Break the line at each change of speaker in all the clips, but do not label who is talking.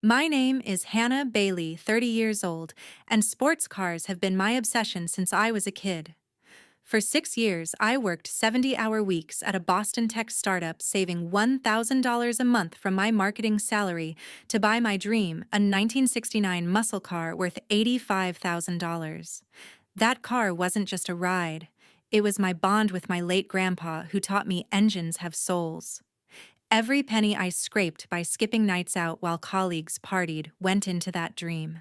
My name is Hannah Bailey, 30 years old, and sports cars have been my obsession since I was a kid. For 6 years, I worked 70-hour weeks at a Boston tech startup, saving $1,000 a month from my marketing salary to buy my dream, a 1969 muscle car worth $85,000. That car wasn't just a ride. It was my bond with my late grandpa, who taught me engines have souls. Every penny I scraped by skipping nights out while colleagues partied went into that dream.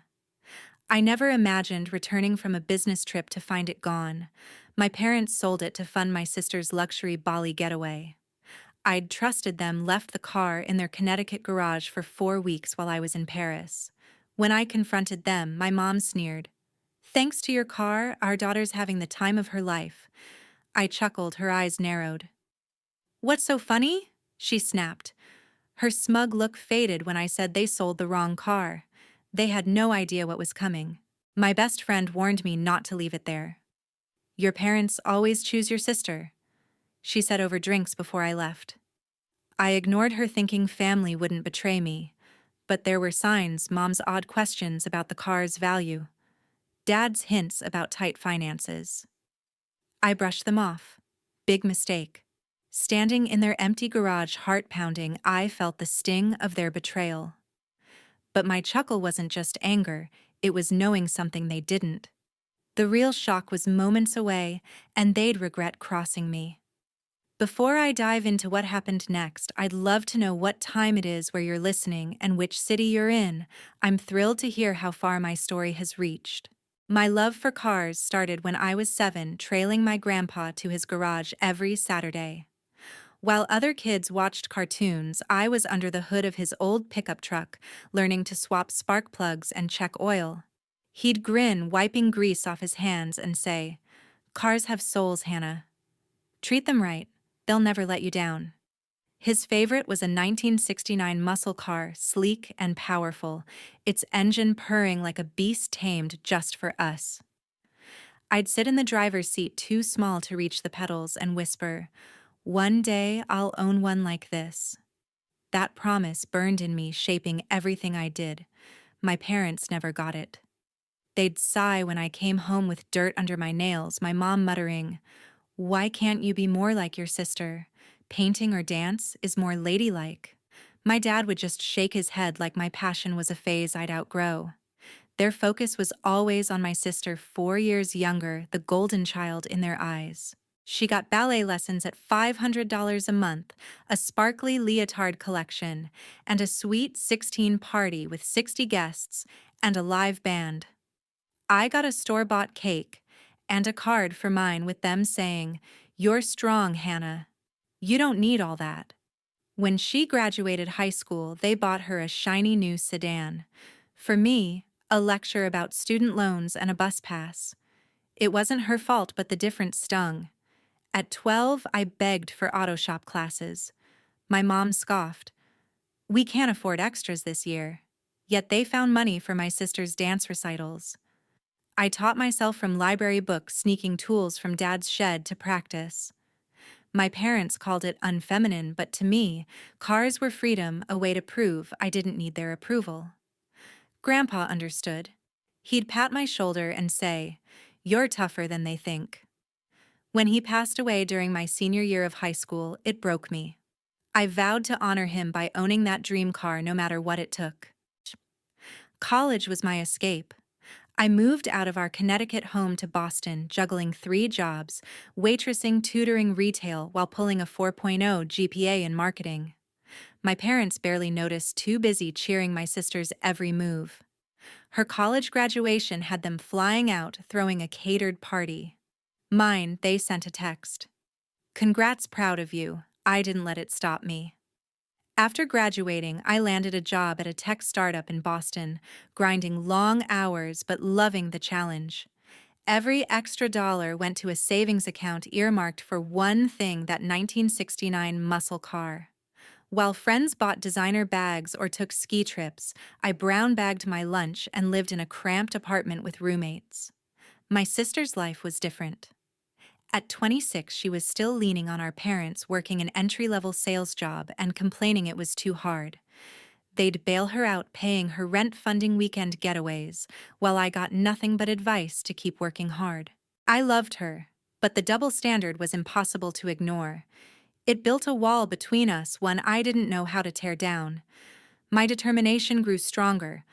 I never imagined returning from a business trip to find it gone. My parents sold it to fund my sister's luxury Bali getaway. I'd trusted them, left the car in their Connecticut garage for 4 weeks while I was in Paris. When I confronted them, my mom sneered. "Thanks to your car, our daughter's having the time of her life." I chuckled, her eyes narrowed. "What's so funny?" she snapped. Her smug look faded when I said they sold the wrong car. They had no idea what was coming. My best friend warned me not to leave it there. "Your parents always choose your sister," she said over drinks before I left. I ignored her, thinking family wouldn't betray me. But there were signs: Mom's odd questions about the car's value, Dad's hints about tight finances. I brushed them off. Big mistake. Standing in their empty garage, heart pounding, I felt the sting of their betrayal. But my chuckle wasn't just anger, it was knowing something they didn't. The real shock was moments away, and they'd regret crossing me. Before I dive into what happened next, I'd love to know what time it is where you're listening and which city you're in. I'm thrilled to hear how far my story has reached. My love for cars started when I was 7, trailing my grandpa to his garage every Saturday. While other kids watched cartoons, I was under the hood of his old pickup truck, learning to swap spark plugs and check oil. He'd grin, wiping grease off his hands, and say, "Cars have souls, Hannah. Treat them right. They'll never let you down." His favorite was a 1969 muscle car, sleek and powerful, its engine purring like a beast tamed just for us. I'd sit in the driver's seat, too small to reach the pedals, and whisper, "One day I'll own one like this." That promise burned in me, shaping everything I did. My parents never got it. They'd sigh when I came home with dirt under my nails, my mom muttering, "Why can't you be more like your sister? Painting or dance is more ladylike." My dad would just shake his head like my passion was a phase I'd outgrow. Their focus was always on my sister, 4 years younger, the golden child in their eyes. She got ballet lessons at $500 a month, a sparkly leotard collection, and a sweet 16 party with 60 guests and a live band. I got a store-bought cake and a card for mine with them saying, "You're strong, Hannah. You don't need all that." When she graduated high school, they bought her a shiny new sedan. For me, a lecture about student loans and a bus pass. It wasn't her fault, but the difference stung. At 12, I begged for auto shop classes. My mom scoffed. "We can't afford extras this year." Yet they found money for my sister's dance recitals. I taught myself from library books, sneaking tools from Dad's shed to practice. My parents called it unfeminine, but to me, cars were freedom, a way to prove I didn't need their approval. Grandpa understood. He'd pat my shoulder and say, "You're tougher than they think." When he passed away during my senior year of high school, it broke me. I vowed to honor him by owning that dream car no matter what it took. College was my escape. I moved out of our Connecticut home to Boston, juggling 3 jobs, waitressing, tutoring, retail, while pulling a 4.0 GPA in marketing. My parents barely noticed, too busy cheering my sister's every move. Her college graduation had them flying out, throwing a catered party. Mine, they sent a text. "Congrats, proud of you." I didn't let it stop me. After graduating, I landed a job at a tech startup in Boston, grinding long hours but loving the challenge. Every extra dollar went to a savings account earmarked for one thing: that 1969 muscle car. While friends bought designer bags or took ski trips, I brown-bagged my lunch and lived in a cramped apartment with roommates. My sister's life was different. At 26, she was still leaning on our parents, working an entry-level sales job and complaining it was too hard. They'd bail her out paying her rent-funding weekend getaways, while I got nothing but advice to keep working hard. I loved her, but the double standard was impossible to ignore. It built a wall between us, one I didn't know how to tear down. My determination grew stronger.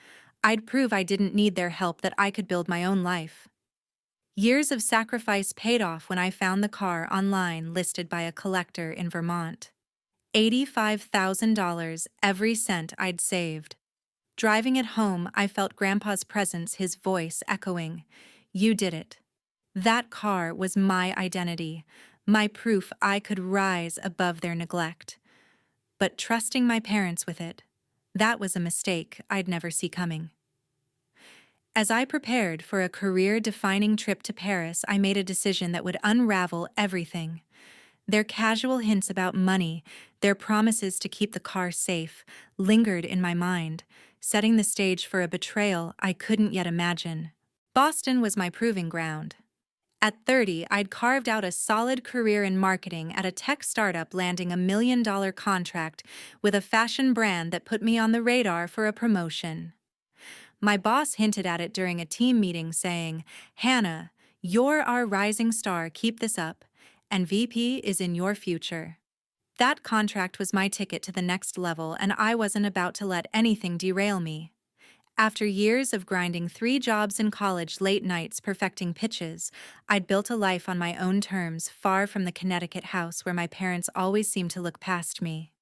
I'd prove I didn't need their help, that I could build my own life. Years of sacrifice paid off when I found the car online listed by a collector in Vermont. $85,000, every cent I'd saved. Driving it home, I felt Grandpa's presence, his voice echoing, "You did it." That car was my identity, my proof I could rise above their neglect. But trusting my parents with it, that was a mistake I'd never see coming. As I prepared for a career-defining trip to Paris, I made a decision that would unravel everything. Their casual hints about money, their promises to keep the car safe, lingered in my mind, setting the stage for a betrayal I couldn't yet imagine. Boston was my proving ground. At 30, I'd carved out a solid career in marketing at a tech startup, landing $1 million contract with a fashion brand that put me on the radar for a promotion. My boss hinted at it during a team meeting, saying, "Hannah, you're our rising star, keep this up, and VP is in your future." That contract was my ticket to the next level, and I wasn't about to let anything derail me. After years of grinding 3 jobs in college, late nights perfecting pitches, I'd built a life on my own terms, far from the Connecticut house where my parents always seemed to look past me.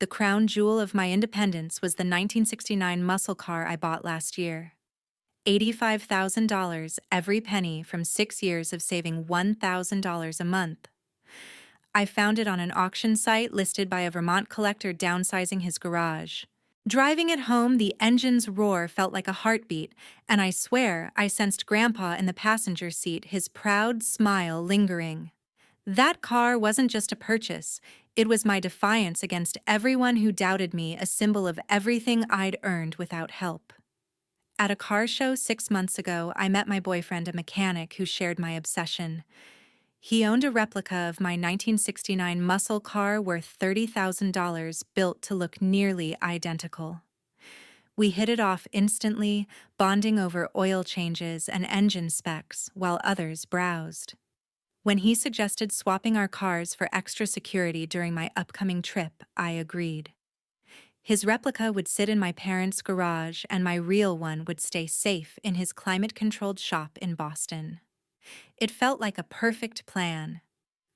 The crown jewel of my independence was the 1969 muscle car I bought last year. $85,000, every penny from 6 years of saving $1,000 a month. I found it on an auction site listed by a Vermont collector downsizing his garage. Driving it home, the engine's roar felt like a heartbeat, and I swear I sensed Grandpa in the passenger seat, his proud smile lingering. That car wasn't just a purchase, it was my defiance against everyone who doubted me, a symbol of everything I'd earned without help. At a car show 6 months ago, I met my boyfriend, a mechanic who shared my obsession. He owned a replica of my 1969 muscle car worth $30,000, built to look nearly identical. We hit it off instantly, bonding over oil changes and engine specs, while others browsed. When he suggested swapping our cars for extra security during my upcoming trip, I agreed. His replica would sit in my parents' garage, and my real one would stay safe in his climate-controlled shop in Boston. It felt like a perfect plan.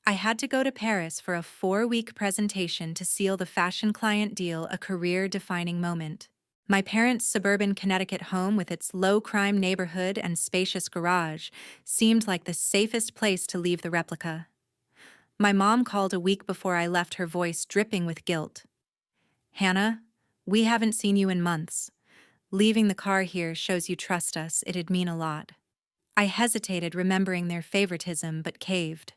I had to go to Paris for a 4-week presentation to seal the fashion client deal, a career-defining moment. My parents' suburban Connecticut home, with its low-crime neighborhood and spacious garage, seemed like the safest place to leave the replica. My mom called a week before I left, her voice dripping with guilt. "Hannah, we haven't seen you in months. Leaving the car here shows you trust us, it'd mean a lot." I hesitated, remembering their favoritism, but caved.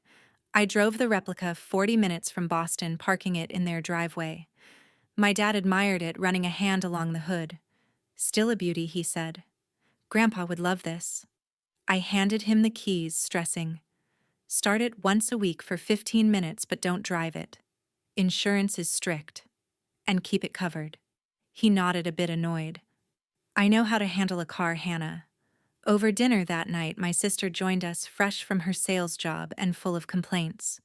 I drove the replica 40 minutes from Boston, parking it in their driveway. My dad admired it, running a hand along the hood. "Still a beauty," he said. "Grandpa would love this." I handed him the keys, stressing, "Start it once a week for 15 minutes, but don't drive it. Insurance is strict. And keep it covered." He nodded, a bit annoyed. "I know how to handle a car, Hannah." Over dinner that night, my sister joined us, fresh from her sales job and full of complaints.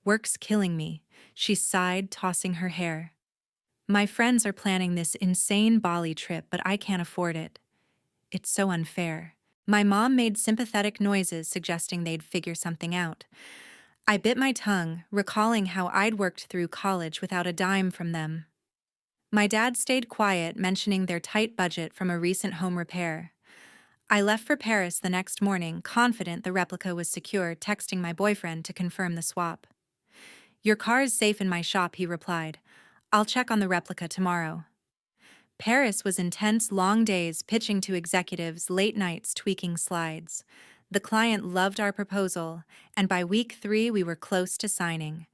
"Work's killing me," she sighed, tossing her hair. "My friends are planning this insane Bali trip, but I can't afford it. It's so unfair." My mom made sympathetic noises, suggesting they'd figure something out. I bit my tongue, recalling how I'd worked through college without a dime from them. My dad stayed quiet, mentioning their tight budget from a recent home repair. I left for Paris the next morning, confident the replica was secure, texting my boyfriend to confirm the swap. "Your car is safe in my shop," he replied. "I'll check on the replica tomorrow." Paris was intense, long days pitching to executives, late nights tweaking slides. The client loved our proposal, and by week 3 we were close to signing.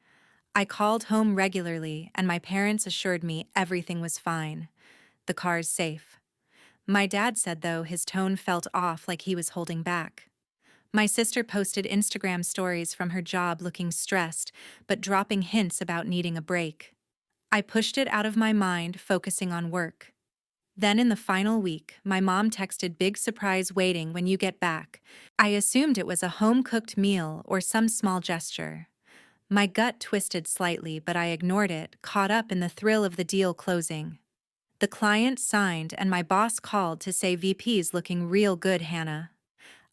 I called home regularly, and my parents assured me everything was fine. The car's safe. My dad said, though, his tone felt off, like he was holding back. My sister posted Instagram stories from her job, looking stressed, but dropping hints about needing a break. I pushed it out of my mind, focusing on work. Then in the final week, my mom texted big surprise waiting when you get back. I assumed it was a home-cooked meal or some small gesture. My gut twisted slightly, but I ignored it, caught up in the thrill of the deal closing. The client signed and my boss called to say VP's looking real good, Hannah.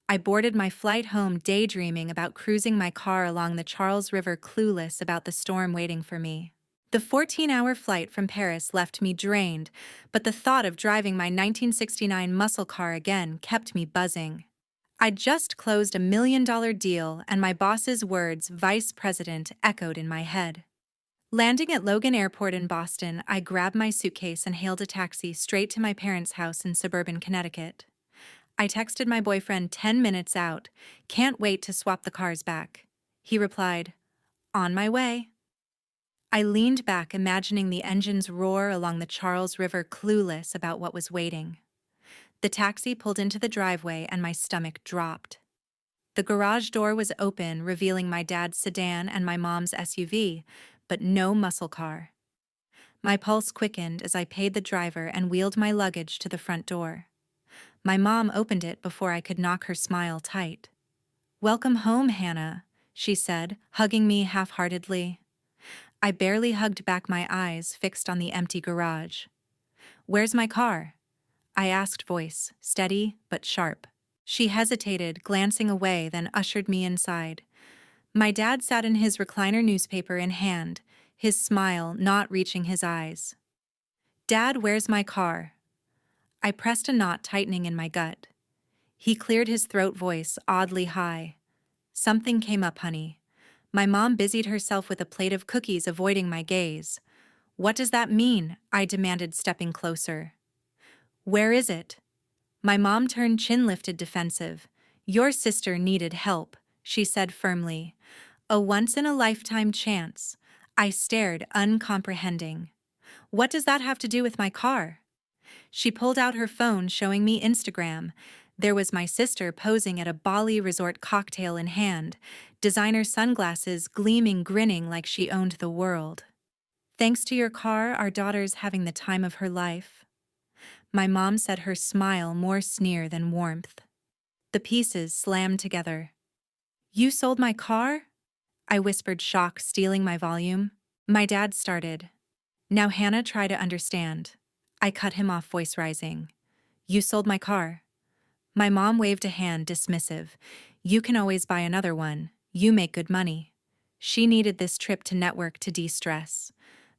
I boarded my flight home daydreaming about cruising my car along the Charles River, clueless about the storm waiting for me. The 14-hour flight from Paris left me drained, but the thought of driving my 1969 muscle car again kept me buzzing. I'd just closed a $1 million deal, and my boss's words, "Vice President," echoed in my head. Landing at Logan Airport in Boston, I grabbed my suitcase and hailed a taxi straight to my parents' house in suburban Connecticut. I texted my boyfriend 10 minutes out, "Can't wait to swap the cars back." He replied, "On my way." I leaned back, imagining the engines roar along the Charles River, clueless about what was waiting. The taxi pulled into the driveway and my stomach dropped. The garage door was open, revealing my dad's sedan and my mom's SUV, but no muscle car. My pulse quickened as I paid the driver and wheeled my luggage to the front door. My mom opened it before I could knock her smile tight. "Welcome home, Hannah," she said, hugging me half-heartedly. I barely hugged back, my eyes fixed on the empty garage. "Where's my car?" I asked, voice steady but sharp. She hesitated, glancing away, then ushered me inside. My dad sat in his recliner, newspaper in hand, his smile not reaching his eyes. "Dad, where's my car?" I pressed a knot tightening in my gut. He cleared his throat, voice oddly high. "Something came up, honey." My mom busied herself with a plate of cookies, avoiding my gaze. "What does that mean?" I demanded, stepping closer. "Where is it?" My mom turned, chin lifted, defensive. "Your sister needed help," she said firmly. "A once-in-a-lifetime chance." I stared, uncomprehending. "What does that have to do with my car?" She pulled out her phone, showing me Instagram. There was my sister posing at a Bali resort, cocktail in hand, designer sunglasses gleaming, grinning like she owned the world. "Thanks to your car, our daughter's having the time of her life." My mom said, her smile more sneer than warmth. The pieces slammed together. "You sold my car?" I whispered, shock stealing my volume. My dad started. "Now, Hannah, try to understand." I cut him off, voice rising. "You sold my car." My mom waved a hand, dismissive. "You can always buy another one. You make good money." She needed this trip to network to de-stress.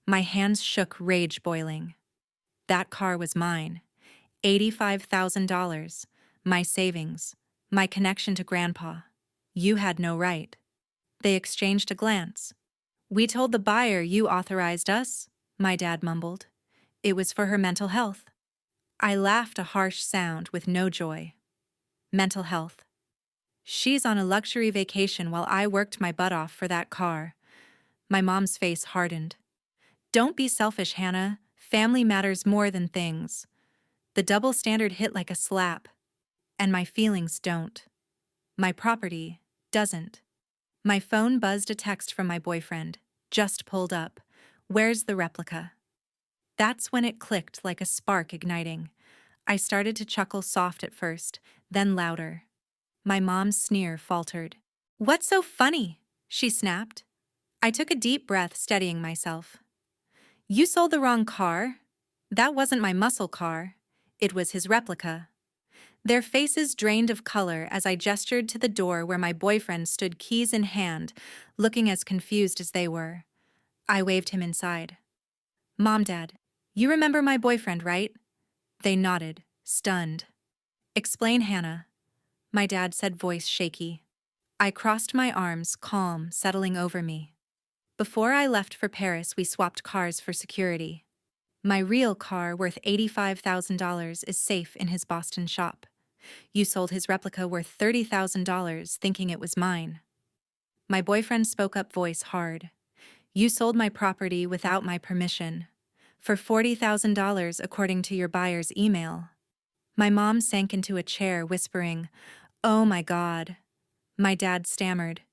My hands shook, rage boiling. That car was mine. $85,000. My savings. My connection to Grandpa. You had no right. They exchanged a glance. "We told the buyer you authorized us," my dad mumbled. "It was for her mental health." I laughed, a harsh sound with no joy. Mental health. She's on a luxury vacation while I worked my butt off for that car. My mom's face hardened. "Don't be selfish, Hannah. Family matters more than things." The double standard hit like a slap. And my feelings don't. My property doesn't. My phone buzzed, a text from my boyfriend. "Just pulled up. Where's the replica?" That's when it clicked, like a spark igniting. I started to chuckle, soft at first, then louder. My mom's sneer faltered. "What's so funny?" she snapped. I took a deep breath, steadying myself. "You sold the wrong car. That wasn't my muscle car. It was his replica." Their faces drained of color as I gestured to the door where my boyfriend stood, keys in hand, looking as confused as they were. I waved him inside. "Mom, Dad, you remember my boyfriend, right?" They nodded, stunned. "Explain, Hannah," my dad said, voice shaky. I crossed my arms, calm settling over me. "Before I left for Paris, we swapped cars for security. My real car, worth $85,000, is safe in his Boston shop. You sold his replica, worth $30,000, thinking it was mine." My boyfriend spoke up, voice hard. "You sold my property without my permission. For $40,000, according to your buyer's email." My mom sank into a chair, whispering, "Oh my God." My dad stammered.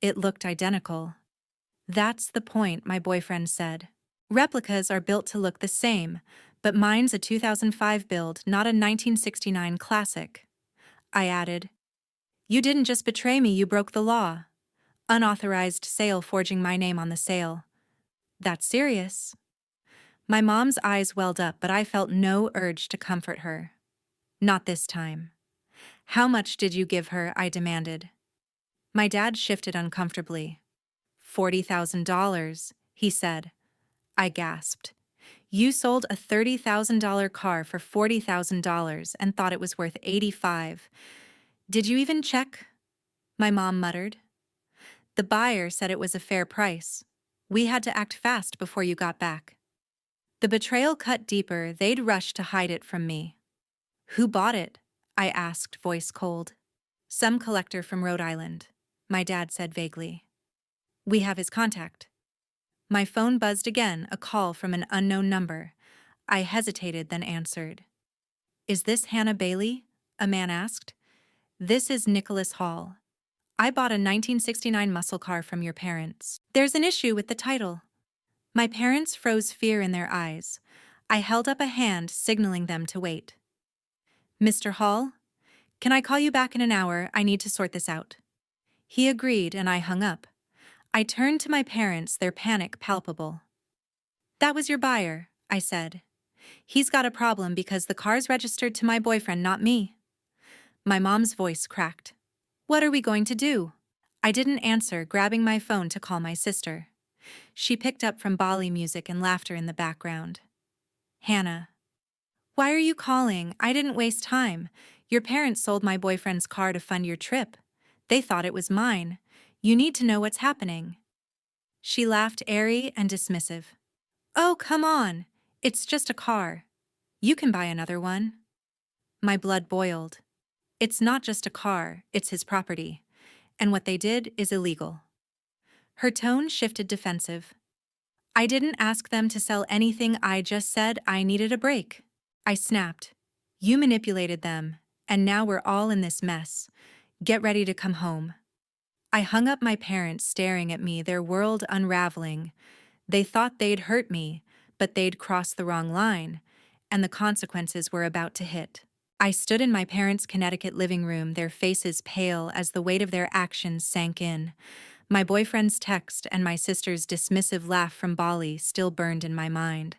"It looked identical." "That's the point," my boyfriend said. Replicas are built to look the same, but mine's a 2005 build, not a 1969 classic. I added. You didn't just betray me, you broke the law. Unauthorized sale, forging my name on the sale. That's serious. My mom's eyes welled up, but I felt no urge to comfort her. Not this time. How much did you give her? I demanded. My dad shifted uncomfortably. $40,000, he said. I gasped. You sold a $30,000 car for $40,000 and thought it was worth $85,000. Did you even check? My mom muttered. The buyer said it was a fair price. We had to act fast before you got back. The betrayal cut deeper. They'd rushed to hide it from me. Who bought it? I asked, voice cold. Some collector from Rhode Island, my dad said vaguely. We have his contact. My phone buzzed again, a call from an unknown number. I hesitated, then answered. Is this Hannah Bailey? A man asked. This is Nicholas Hall. I bought a 1969 muscle car from your parents. There's an issue with the title. My parents froze, fear in their eyes. I held up a hand, signaling them to wait. Mr. Hall, can I call you back in an hour? I need to sort this out. He agreed, and I hung up. I turned to my parents, their panic palpable. That was your buyer, I said. He's got a problem because the car's registered to my boyfriend, not me. My mom's voice cracked. What are we going to do? I didn't answer, grabbing my phone to call my sister. She picked up from Bali music and laughter in the background. Hannah. Why are you calling? I didn't waste time. Your parents sold my boyfriend's car to fund your trip. They thought it was mine. You need to know what's happening. She laughed, airy and dismissive. Oh, come on. It's just a car. You can buy another one. My blood boiled. It's not just a car, it's his property. And what they did is illegal. Her tone shifted defensive. I didn't ask them to sell anything, I just said I needed a break. I snapped. You manipulated them, and now we're all in this mess. Get ready to come home. I hung up, my parents staring at me, their world unraveling. They thought they'd hurt me, but they'd crossed the wrong line, and the consequences were about to hit. I stood in my parents' Connecticut living room, their faces pale as the weight of their actions sank in. My boyfriend's text and my sister's dismissive laugh from Bali still burned in my mind.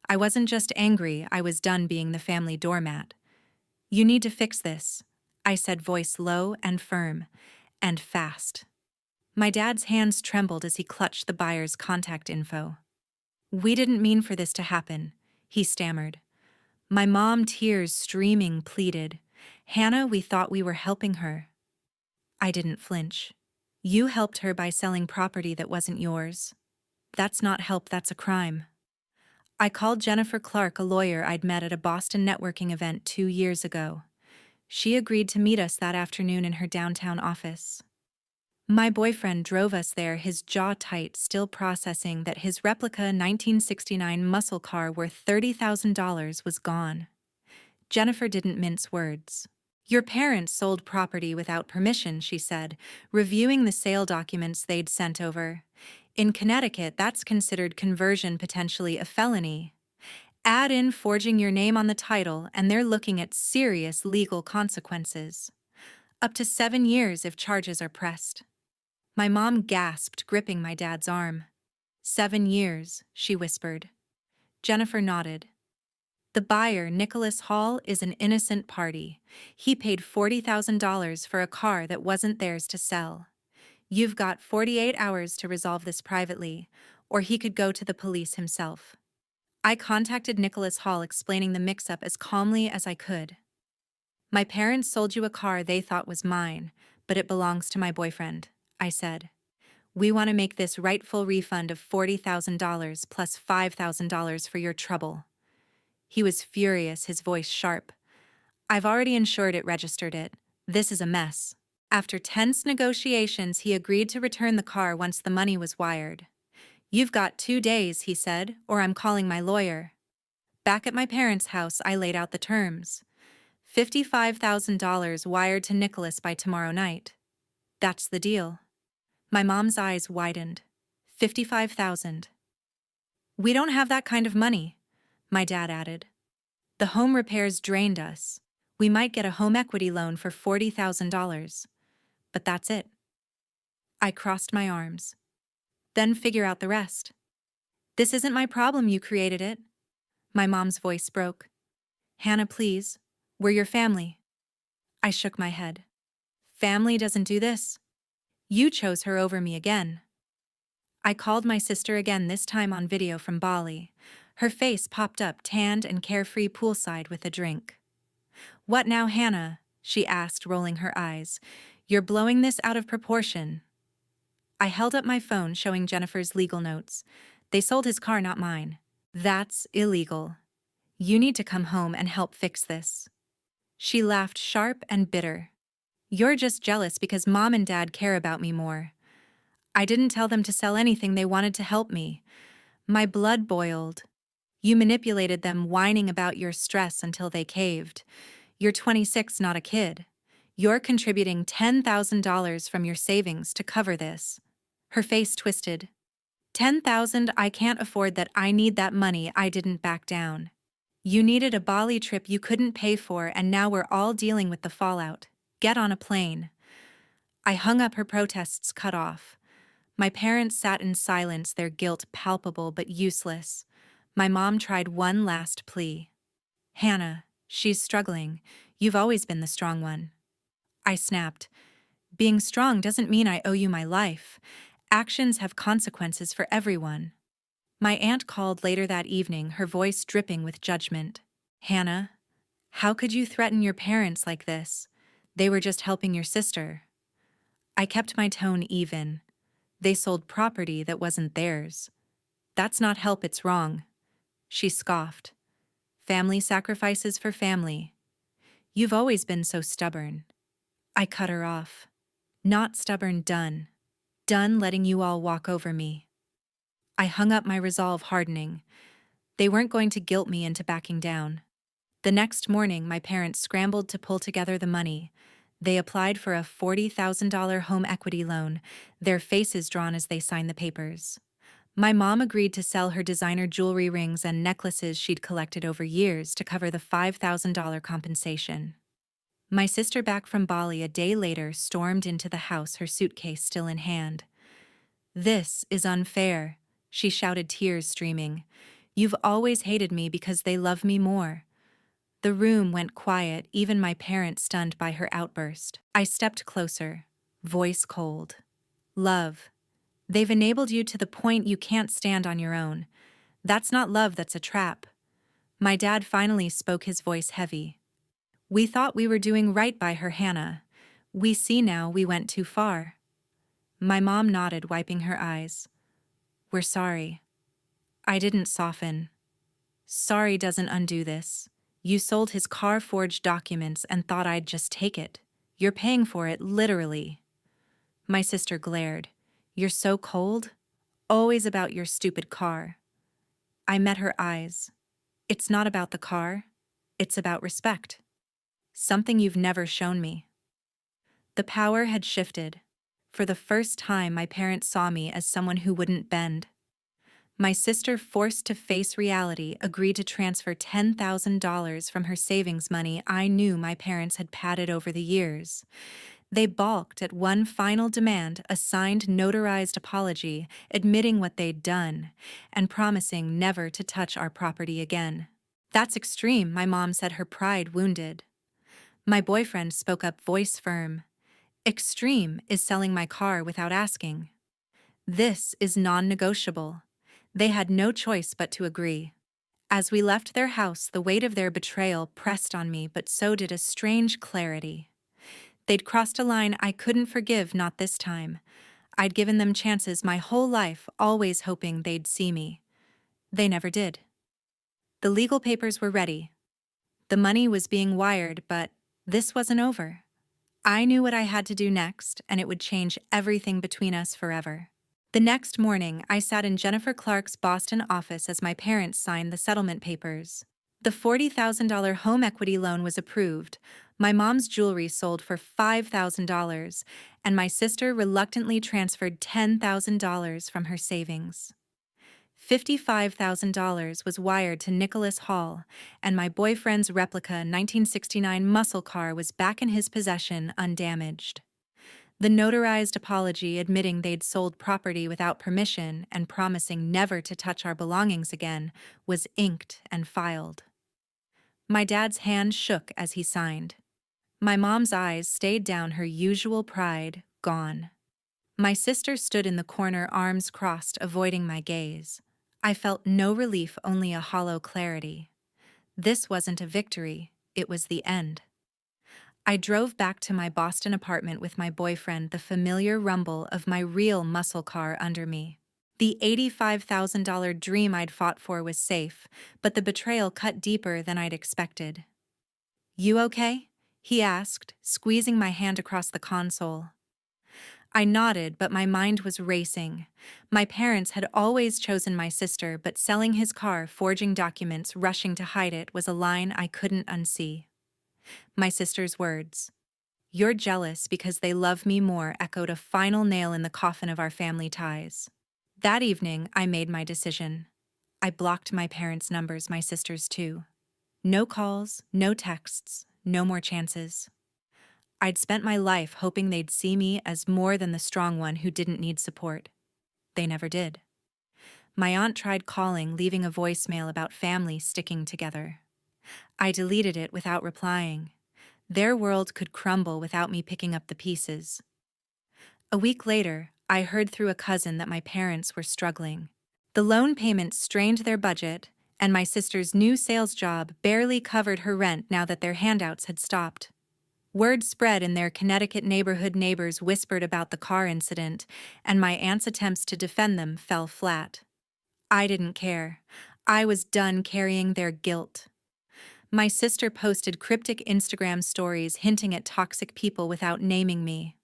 I wasn't just angry, I was done being the family doormat. You need to fix this, I said, voice low and firm, and fast. My dad's hands trembled as he clutched the buyer's contact info. We didn't mean for this to happen, he stammered. My mom, tears streaming, pleaded. Hannah, we thought we were helping her. I didn't flinch. You helped her by selling property that wasn't yours. That's not help, that's a crime. I called Jennifer Clark, a lawyer I'd met at a Boston networking event 2 years ago. She agreed to meet us that afternoon in her downtown office. My boyfriend drove us there, his jaw tight, still processing that his replica 1969 muscle car worth $30,000 was gone. Jennifer didn't mince words. Your parents sold property without permission, she said, reviewing the sale documents they'd sent over. In Connecticut, that's considered conversion, potentially a felony. Add in forging your name on the title, and they're looking at serious legal consequences. Up to 7 years if charges are pressed. My mom gasped, gripping my dad's arm. 7 years, she whispered. Jennifer nodded. The buyer, Nicholas Hall, is an innocent party. He paid $40,000 for a car that wasn't theirs to sell. You've got 48 hours to resolve this privately, or he could go to the police himself. I contacted Nicholas Hall, explaining the mix-up as calmly as I could. My parents sold you a car they thought was mine, but it belongs to my boyfriend, I said. We want to make this rightful refund of $40,000 plus $5,000 for your trouble. He was furious, his voice sharp. I've already insured it, registered it. This is a mess. After tense negotiations, he agreed to return the car once the money was wired. You've got 2 days, he said, or I'm calling my lawyer. Back at my parents' house, I laid out the terms. $55,000 wired to Nicholas by tomorrow night. That's the deal. My mom's eyes widened. $55,000. "We don't have that kind of money," my dad added. "The home repairs drained us. We might get a home equity loan for $40,000. But that's it." I crossed my arms. "Then figure out the rest." "This isn't my problem, you created it." My mom's voice broke. "Hannah, please. We're your family." I shook my head. "Family doesn't do this. You chose her over me again." I called my sister again, this time on video from Bali. Her face popped up, tanned and carefree poolside with a drink. "What now, Hannah?" she asked, rolling her eyes. "You're blowing this out of proportion." I held up my phone, showing Jennifer's legal notes. "They sold his car, not mine." "That's illegal. You need to come home and help fix this." She laughed, sharp and bitter. "You're just jealous because Mom and Dad care about me more. I didn't tell them to sell anything, they wanted to help me." My blood boiled. "You manipulated them, whining about your stress until they caved. You're 26, not a kid. You're contributing $10,000 from your savings to cover this." Her face twisted. "10,000, I can't afford that. I need that money." I didn't back down. "You needed a Bali trip you couldn't pay for, and now we're all dealing with the fallout. Get on a plane." I hung up, her protests cut off. My parents sat in silence, their guilt palpable but useless. My mom tried one last plea. "Hannah, she's struggling. You've always been the strong one." I snapped. "Being strong doesn't mean I owe you my life. Actions have consequences for everyone." My aunt called later that evening, her voice dripping with judgment. "Hannah, how could you threaten your parents like this? They were just helping your sister." I kept my tone even. "They sold property that wasn't theirs. That's not help, it's wrong." She scoffed. "Family sacrifices for family. You've always been so stubborn." I cut her off. "Not stubborn, done. Done letting you all walk over me." I hung up, my resolve hardening. They weren't going to guilt me into backing down. The next morning, my parents scrambled to pull together the money. They applied for a $40,000 home equity loan, their faces drawn as they signed the papers. My mom agreed to sell her designer jewelry, rings, and necklaces she'd collected over years to cover the $5,000 compensation. My sister, back from Bali a day later, stormed into the house, her suitcase still in hand. "This is unfair," she shouted, tears streaming. "You've always hated me because they love me more." The room went quiet, even my parents stunned by her outburst. I stepped closer, voice cold. "Love. They've enabled you to the point you can't stand on your own. That's not love, that's a trap." My dad finally spoke, his voice heavy. "We thought we were doing right by her, Hannah. We see now we went too far." My mom nodded, wiping her eyes. "We're sorry." I didn't soften. "Sorry doesn't undo this. You sold his car, forged documents, and thought I'd just take it. You're paying for it, literally." My sister glared. "You're so cold? Always about your stupid car." I met her eyes. "It's not about the car. It's about respect. Something you've never shown me." The power had shifted. For the first time, my parents saw me as someone who wouldn't bend. My sister, forced to face reality, agreed to transfer $10,000 from her savings money I knew my parents had padded over the years. They balked at one final demand, a signed, notarized apology, admitting what they'd done, and promising never to touch our property again. "That's extreme," my mom said, her pride wounded. My boyfriend spoke up, voice firm. "Extreme is selling my car without asking. This is non-negotiable." They had no choice but to agree. As we left their house, the weight of their betrayal pressed on me, but so did a strange clarity. They'd crossed a line I couldn't forgive, not this time. I'd given them chances my whole life, always hoping they'd see me. They never did. The legal papers were ready. The money was being wired, but this wasn't over. I knew what I had to do next, and it would change everything between us forever. The next morning, I sat in Jennifer Clark's Boston office as my parents signed the settlement papers. The $40,000 home equity loan was approved, my mom's jewelry sold for $5,000, and my sister reluctantly transferred $10,000 from her savings. $55,000 was wired to Nicholas Hall, and my boyfriend's replica 1969 muscle car was back in his possession undamaged. The notarized apology admitting they'd sold property without permission and promising never to touch our belongings again was inked and filed. My dad's hand shook as he signed. My mom's eyes stayed down, her usual pride gone. My sister stood in the corner, arms crossed, avoiding my gaze. I felt no relief, only a hollow clarity. This wasn't a victory, it was the end. I drove back to my Boston apartment with my boyfriend, the familiar rumble of my real muscle car under me. The $85,000 dream I'd fought for was safe, but the betrayal cut deeper than I'd expected. "You okay?" he asked, squeezing my hand across the console. I nodded, but my mind was racing. My parents had always chosen my sister, but selling his car, forging documents, rushing to hide it was a line I couldn't unsee. My sister's words, "You're jealous because they love me more," echoed a final nail in the coffin of our family ties. That evening, I made my decision. I blocked my parents' numbers, my sister's too. No calls, no texts, no more chances. I'd spent my life hoping they'd see me as more than the strong one who didn't need support. They never did. My aunt tried calling, leaving a voicemail about family sticking together. I deleted it without replying. Their world could crumble without me picking up the pieces. A week later, I heard through a cousin that my parents were struggling. The loan payments strained their budget, and my sister's new sales job barely covered her rent now that their handouts had stopped. Word spread in their Connecticut neighborhood. Neighbors whispered about the car incident, and my aunt's attempts to defend them fell flat. I didn't care. I was done carrying their guilt. My sister posted cryptic Instagram stories hinting at toxic people without naming me.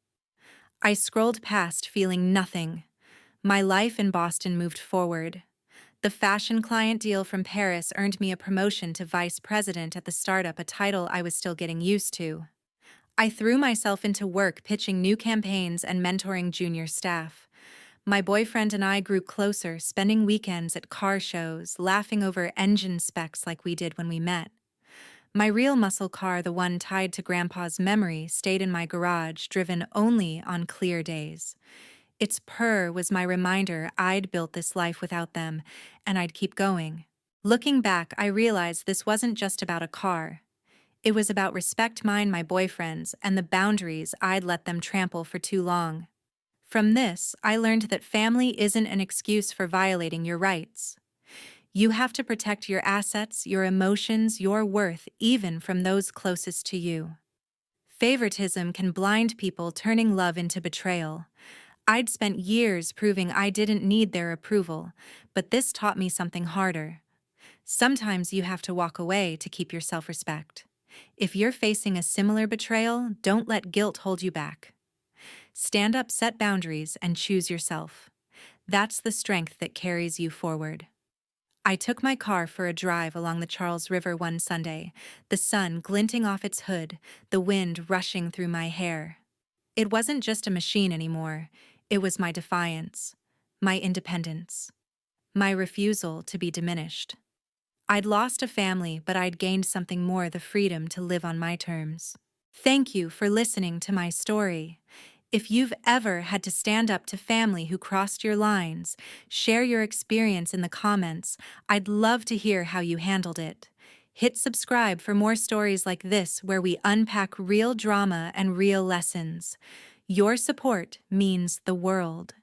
I scrolled past, feeling nothing. My life in Boston moved forward. The fashion client deal from Paris earned me a promotion to vice president at the startup, a title I was still getting used to. I threw myself into work, pitching new campaigns and mentoring junior staff. My boyfriend and I grew closer, spending weekends at car shows, laughing over engine specs like we did when we met. My real muscle car, the one tied to Grandpa's memory, stayed in my garage, driven only on clear days. Its purr was my reminder I'd built this life without them, and I'd keep going. Looking back, I realized this wasn't just about a car. It was about respect, mine, my boyfriend's, and the boundaries I'd let them trample for too long. From this, I learned that family isn't an excuse for violating your rights. You have to protect your assets, your emotions, your worth, even from those closest to you. Favoritism can blind people, turning love into betrayal. I'd spent years proving I didn't need their approval, but this taught me something harder. Sometimes you have to walk away to keep your self-respect. If you're facing a similar betrayal, don't let guilt hold you back. Stand up, set boundaries, and choose yourself. That's the strength that carries you forward. I took my car for a drive along the Charles River one Sunday, the sun glinting off its hood, the wind rushing through my hair. It wasn't just a machine anymore. It was my defiance, my independence, my refusal to be diminished. I'd lost a family, but I'd gained something more, the freedom to live on my terms. Thank you for listening to my story. If you've ever had to stand up to family who crossed your lines, share your experience in the comments. I'd love to hear how you handled it. Hit subscribe for more stories like this, where we unpack real drama and real lessons. Your support means the world.